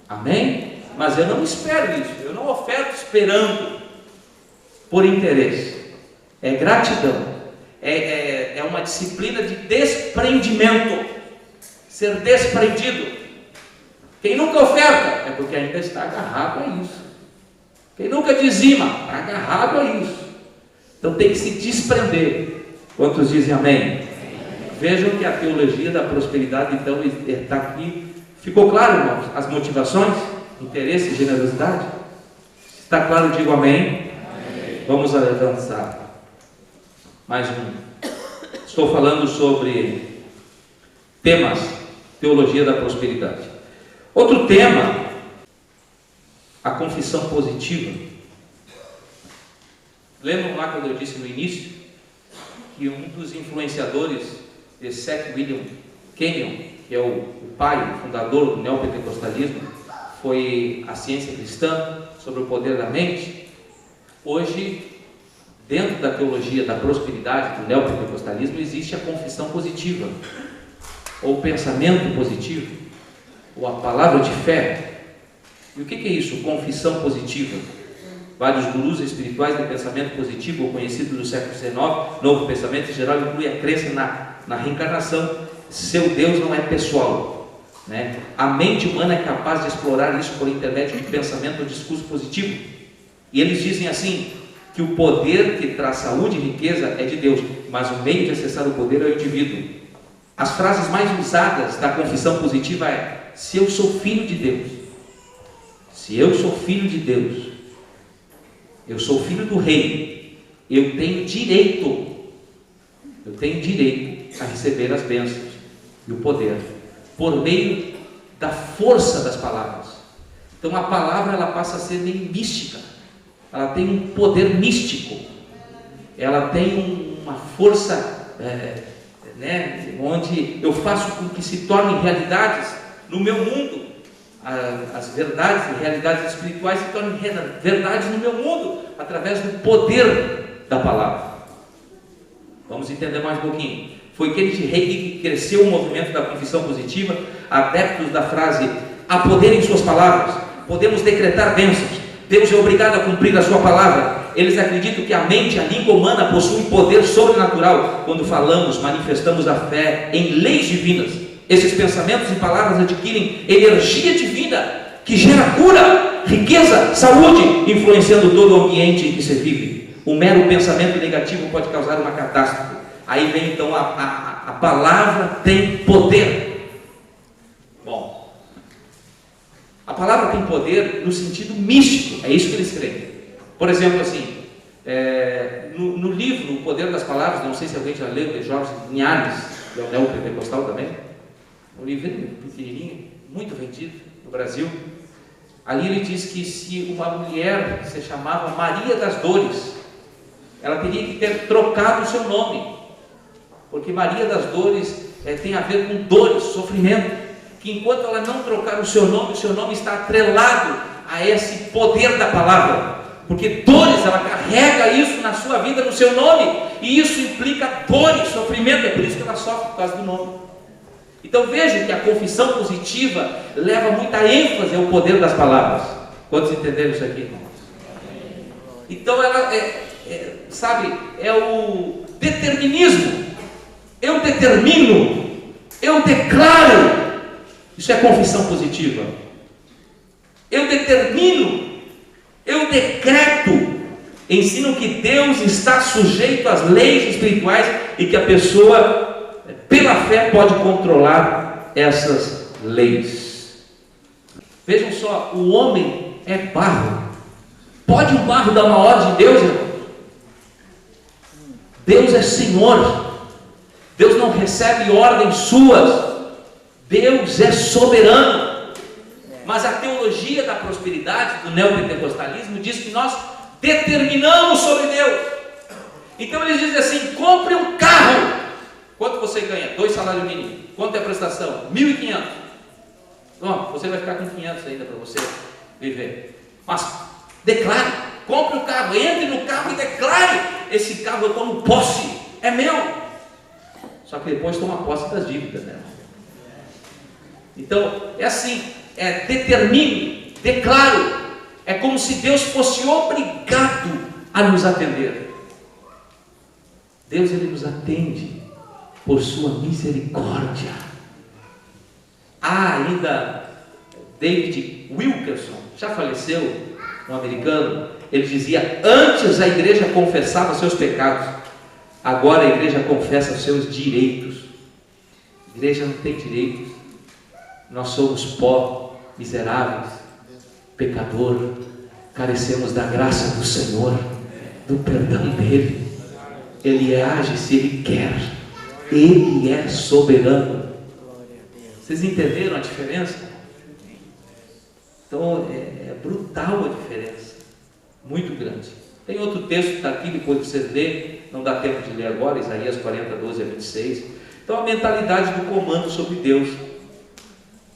Amém? Mas eu não espero isso, eu não oferto esperando por interesse. É gratidão, é uma disciplina de desprendimento, ser desprendido. Quem nunca oferta é porque ainda está agarrado a isso. Quem nunca dizima está agarrado a isso. Então tem que se desprender. Quantos dizem amém? Vejam que a teologia da prosperidade então está aqui. Ficou claro, irmãos? As motivações, interesse e generosidade? Está claro? Digo amém. Amém. Vamos avançar. Mais um. Estou falando sobre temas, teologia da prosperidade. Outro tema, a confissão positiva. Lembram lá quando eu disse no início que um dos influenciadores de Seth William Kenyon, que é o pai, o fundador do neopentecostalismo, foi a ciência cristã sobre o poder da mente? Hoje, dentro da teologia da prosperidade do neopentecostalismo, existe a confissão positiva, ou o pensamento positivo, ou a palavra de fé. E o que é isso? Confissão positiva. Vários gurus espirituais de pensamento positivo, ou conhecido do século XIX, novo pensamento em geral, inclui a crença na reencarnação. Seu Deus não é pessoal, né? A mente humana é capaz de explorar isso por intermédio de pensamento ou discurso positivo. E eles dizem assim, que o poder que traz saúde e riqueza é de Deus, mas o meio de acessar o poder é o indivíduo. As frases mais usadas da confissão positiva é: se eu sou filho de Deus, se eu sou filho de Deus, eu sou filho do rei, eu tenho direito a receber as bênçãos e o poder, por meio da força das palavras. Então a palavra ela passa a ser meio mística, ela tem um poder místico, ela tem uma força, onde eu faço com que se tornem realidades no meu mundo. As verdades e realidades espirituais se tornem verdades no meu mundo, através do poder da palavra. Vamos entender mais um pouquinho. Foi Kenneth Hagin que cresceu o movimento da confissão positiva, adeptos da frase: há poder em suas palavras, podemos decretar bênçãos, Deus é obrigado a cumprir a sua palavra. Eles acreditam que a mente e a língua humana possuem poder sobrenatural. Quando falamos, manifestamos a fé em leis divinas. Esses pensamentos e palavras adquirem energia divina, que gera cura, riqueza, saúde, influenciando todo o ambiente em que se vive. O mero pensamento negativo pode causar uma catástrofe. Aí vem então a palavra tem poder. Bom, a palavra tem poder no sentido místico, é isso que eles creem. Por exemplo, assim, no livro O Poder das Palavras, não sei se alguém já leu, de Jorge Linhares, que é o neopentecostal também, um livrinho pequenininho, muito vendido no Brasil. Ali ele diz que se uma mulher se chamava Maria das Dores, ela teria que ter trocado o seu nome, porque Maria das Dores tem a ver com dores, sofrimento, que enquanto ela não trocar o seu nome está atrelado a esse poder da palavra, porque dores, ela carrega isso na sua vida, no seu nome, e isso implica dores, sofrimento, é por isso que ela sofre por causa do nome. Então veja que a confissão positiva leva muita ênfase ao poder das palavras. Quantos entenderam isso aqui, irmãos? Então ela é o determinismo. Eu determino, eu declaro. Isso é confissão positiva. Eu determino, eu decreto. Ensino que Deus está sujeito às leis espirituais e que a pessoa, pela fé, pode controlar essas leis. Vejam só, o homem é barro. Pode o barro dar uma ordem de Deus, irmão? Deus é Senhor. Deus não recebe ordens suas. Deus é soberano. Mas a teologia da prosperidade, do neopentecostalismo, diz que nós determinamos sobre Deus. Então eles dizem assim: compre um carro. Quanto você ganha? 2 salários mínimos. Quanto é a prestação? 1.500. Bom, você vai ficar com 500 ainda para você viver. Mas declare, compre o carro, entre no carro e declare: esse carro eu tomo posse, é meu. Só que depois toma posse das dívidas, né? Então, é assim, determine, declaro. É como se Deus fosse obrigado a nos atender. Deus, Ele nos atende por sua misericórdia. Há ainda David Wilkerson, já faleceu, um americano. Ele dizia: antes a igreja confessava seus pecados, agora a igreja confessa os seus direitos. A igreja não tem direitos. Nós somos pó, miseráveis, pecador, carecemos da graça do Senhor, do perdão dele. Ele age se Ele quer. Ele é soberano. Vocês entenderam a diferença? Então é brutal a diferença, muito grande. Tem outro texto que está aqui, depois vocês lerem, não dá tempo de ler agora, Isaías 40, 12 a 26. Então a mentalidade do comando sobre Deus,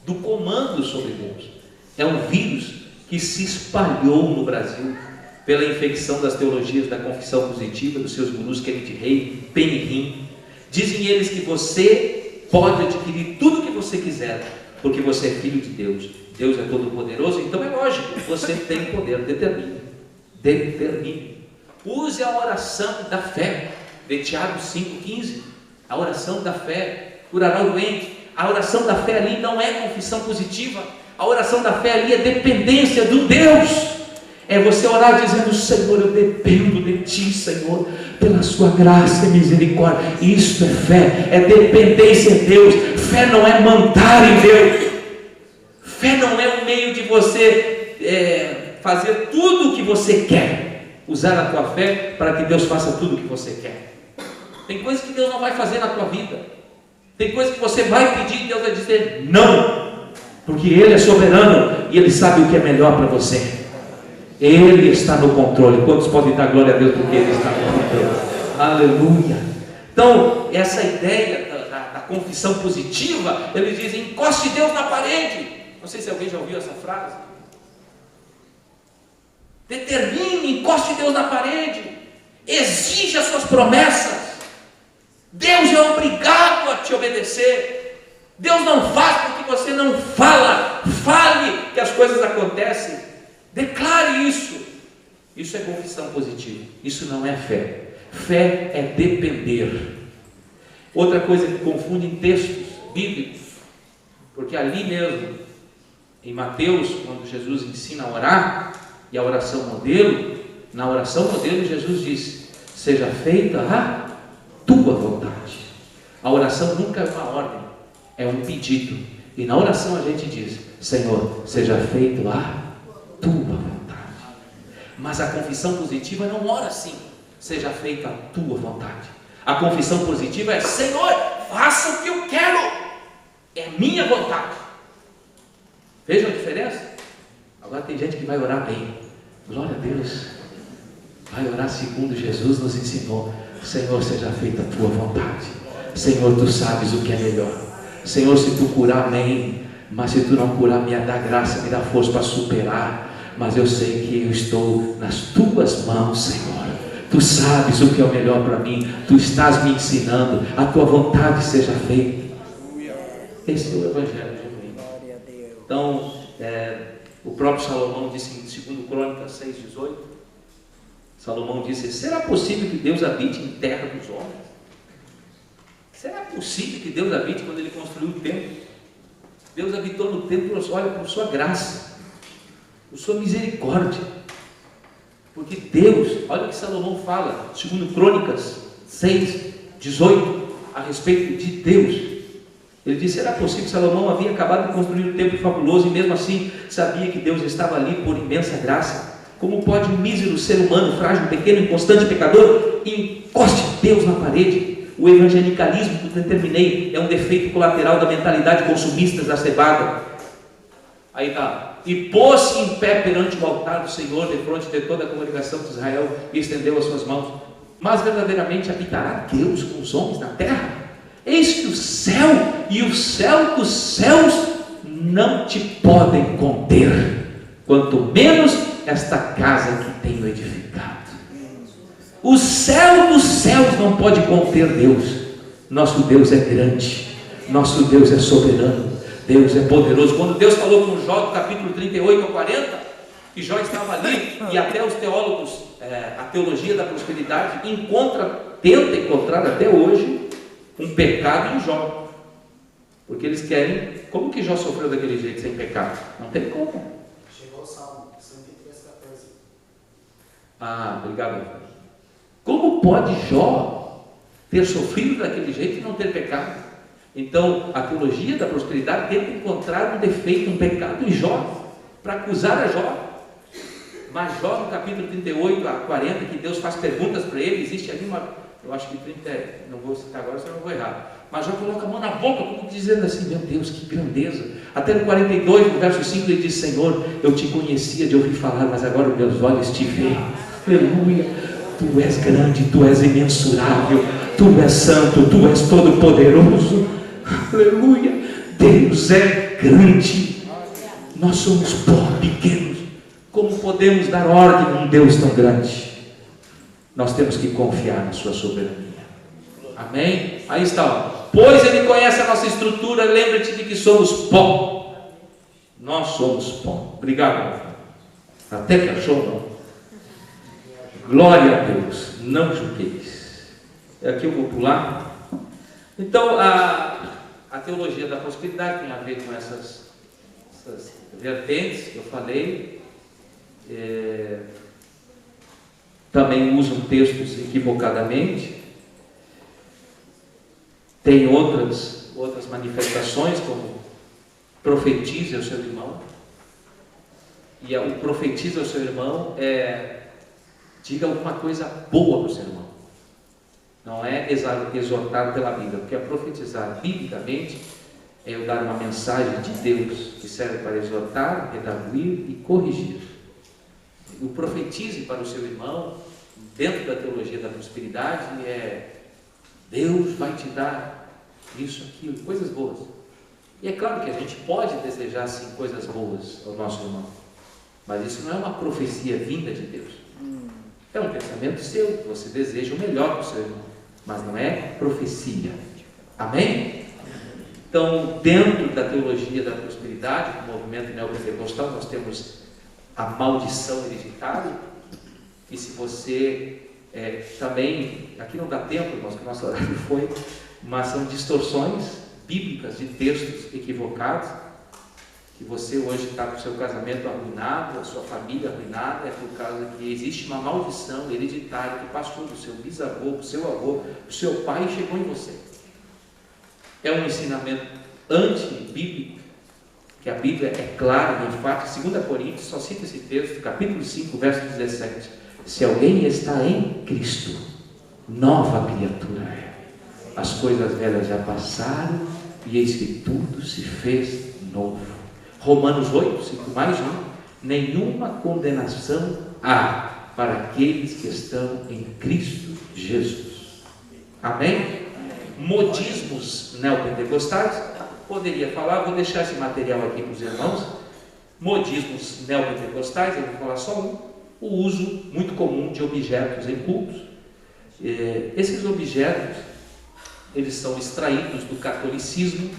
do comando sobre Deus, é um vírus que se espalhou no Brasil pela infecção das teologias da confissão positiva, dos seus gurus Kenneth Hagin, Benny Hinn. Dizem eles que você pode adquirir tudo o que você quiser, porque você é filho de Deus. Deus é todo poderoso, então é lógico, você tem poder. Determine. Use a oração da fé de Tiago 5,15. A oração da fé curará o doente. A oração da fé ali não é confissão positiva. A oração da fé ali é dependência do Deus. É você orar dizendo: Senhor, eu dependo de Ti, Senhor, pela Sua graça e misericórdia. Isso é fé, é dependência em Deus. Fé não é mandar em Deus. Fé não é um meio de você fazer tudo o que você quer. Usar a tua fé para que Deus faça tudo o que você quer. Tem coisas que Deus não vai fazer na tua vida. Tem coisas que você vai pedir e Deus vai dizer não, porque Ele é soberano e Ele sabe o que é melhor para você. Ele está no controle. Quantos podem dar glória a Deus porque Ele está no controle? Aleluia. Então, essa ideia da confissão positiva, ele diz: encoste Deus na parede. Não sei se alguém já ouviu essa frase. Determine, encoste Deus na parede. Exija as suas promessas. Deus é obrigado a te obedecer. Deus não faz porque você não fala. Fale que as coisas acontecem. Declare isso. Isso é confissão positiva. Isso não é fé. Fé é depender. Outra coisa que confunde em textos bíblicos, porque ali mesmo, em Mateus, quando Jesus ensina a orar, e a oração modelo, na oração modelo Jesus disse: seja feita a tua vontade. A oração nunca é uma ordem, é um pedido. E na oração a gente diz: Senhor, seja feita a tua vontade. Mas a confissão positiva não ora assim: seja feita a tua vontade. A confissão positiva é: Senhor, faça o que eu quero, é minha vontade. Vejam a diferença? Agora tem gente que vai orar bem. Glória a Deus. Vai orar segundo Jesus nos ensinou. Senhor, seja feita a tua vontade. Senhor, tu sabes o que é melhor. Senhor, se tu curar, amém. Mas se tu não curar, me dá graça, me dá força para superar. Mas eu sei que eu estou nas tuas mãos, Senhor. Tu sabes o que é o melhor para mim. Tu estás me ensinando. A tua vontade seja feita. Esse é o Evangelho de mim. Então, o próprio Salomão disse em 2 Crônicas 6,18, Salomão disse: será possível que Deus habite em terra dos homens? Será possível que Deus habite quando Ele construiu o templo? Deus habitou no templo, olha, por sua graça, por sua misericórdia. Porque Deus, olha o que Salomão fala, 2 Crônicas 6,18, a respeito de Deus. Ele disse: será possível que Salomão havia acabado de construir um templo fabuloso e mesmo assim sabia que Deus estava ali por imensa graça? Como pode um mísero ser humano, frágil, pequeno, inconstante, pecador, encoste Deus na parede? O evangelicalismo que eu determinei é um defeito colateral da mentalidade consumista exacerbada. Aí está: e pôs-se em pé perante o altar do Senhor, defronte de toda a congregação de Israel, e estendeu as suas mãos. Mas verdadeiramente habitará Deus com os homens na terra? Eis que o céu e o céu dos céus não te podem conter, quanto menos esta casa que tenho edificado. O céu dos céus não pode conter Deus. Nosso Deus é grande, nosso Deus é soberano, Deus é poderoso. Quando Deus falou com Jó, no capítulo 38 a 40, que Jó estava ali, e até os teólogos, a teologia da prosperidade tenta encontrar até hoje um pecado em Jó, porque eles querem. Como que Jó sofreu daquele jeito sem pecado? Não tem como. Chegou o Salmo 103:14. Ah, obrigado. Como pode Jó ter sofrido daquele jeito e não ter pecado? Então a teologia da prosperidade tenta encontrar um defeito, um pecado em Jó, para acusar a Jó. Mas Jó, no capítulo 38 a 40, que Deus faz perguntas para ele, existe ali eu acho que 30, não vou citar agora, senão eu vou errar. Mas Jó coloca a mão na boca, como dizendo assim: meu Deus, que grandeza. Até no 42, no verso 5, ele diz: Senhor, eu te conhecia de ouvir falar, mas agora os meus olhos te veem. Aleluia. Tu és grande, tu és imensurável, tu és santo, tu és todo poderoso. Aleluia. Deus é grande. Nós somos pó pequenos. Como podemos dar ordem a um Deus tão grande? Nós temos que confiar na sua soberania. Amém? Aí está, ó. Pois Ele conhece a nossa estrutura, lembra-te de que somos pó. Nós somos pó. Obrigado. Até que achou, não? Glória a Deus. Não julgueis. Aqui eu vou pular. Então, a teologia da prosperidade tem a ver com essas vertentes que eu falei. Também usam textos equivocadamente. Tem outras manifestações, como profetize ao seu irmão. E o profetize ao seu irmão diga alguma coisa boa para o seu irmão. Não é exortar pela Bíblia, porque profetizar biblicamente é eu dar uma mensagem de Deus que serve para exortar, redarguir e corrigir. o profetize para o seu irmão, dentro da teologia da prosperidade, Deus vai te dar isso, aquilo, coisas boas. E é claro que a gente pode desejar sim coisas boas ao nosso irmão, mas isso não é uma profecia vinda de Deus. É um pensamento seu, que você deseja o melhor para o seu irmão, mas não é profecia. Amém? Então, dentro da teologia da prosperidade, do movimento neopentecostal, nós temos a maldição hereditária. E se você também, aqui não dá tempo, irmãos, que o nosso horário foi, mas são distorções bíblicas de textos equivocados, que você hoje está com o seu casamento arruinado, a sua família arruinada, é por causa que existe uma maldição hereditária que passou do seu bisavô, do seu avô, do seu pai e chegou em você. É um ensinamento antibíblico, que a Bíblia é clara e enfática. 2 Coríntios, só cita esse texto, capítulo 5, verso 17. Se alguém está em Cristo, nova criatura é. As coisas velhas já passaram e eis que tudo se fez novo. Romanos 8, 5 mais 1. Nenhuma condenação há para aqueles que estão em Cristo Jesus. Amém? Modismos neopentecostais, poderia falar, vou deixar esse material aqui para os irmãos. Modismos neopentecostais, eu vou falar só um. O uso muito comum de objetos em cultos. Esses objetos, eles são extraídos do catolicismo,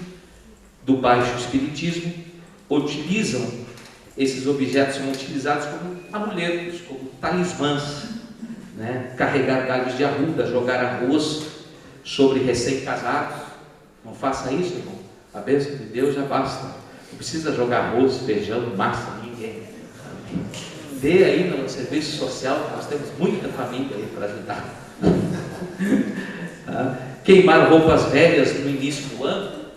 do baixo espiritismo. Esses objetos são utilizados como amuletos, como talismãs, né? Carregar galhos de arruda, jogar arroz sobre recém-casados. Não faça isso, irmão. A bênção de Deus já basta. Não precisa jogar arroz, feijão, massa, ninguém. Dê aí no serviço social, nós temos muita família aí para ajudar. Queimar roupas velhas no início do ano,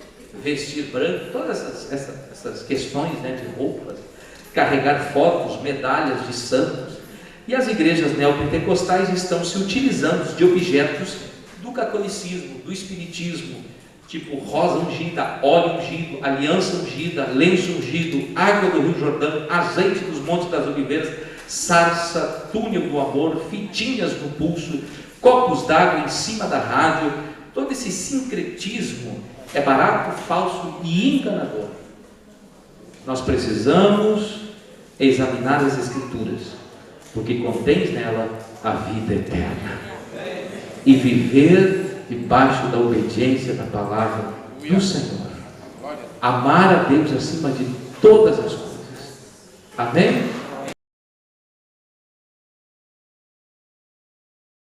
vestir branco, todas essas questões, né, de roupas, carregar fotos, medalhas de santos. E as igrejas neopentecostais estão se utilizando de objetos do catolicismo, do espiritismo, tipo rosa ungida, óleo ungido, aliança ungida, lenço ungido, água do Rio Jordão, azeite dos Montes das Oliveiras, sarça, túnel do amor, fitinhas no pulso, copos d'água em cima da rádio. Todo esse sincretismo é barato, falso e enganador. Nós precisamos examinar as Escrituras, porque contém nela a vida eterna, e viver debaixo da obediência da palavra do Senhor. Amar a Deus acima de todas as coisas. Amém?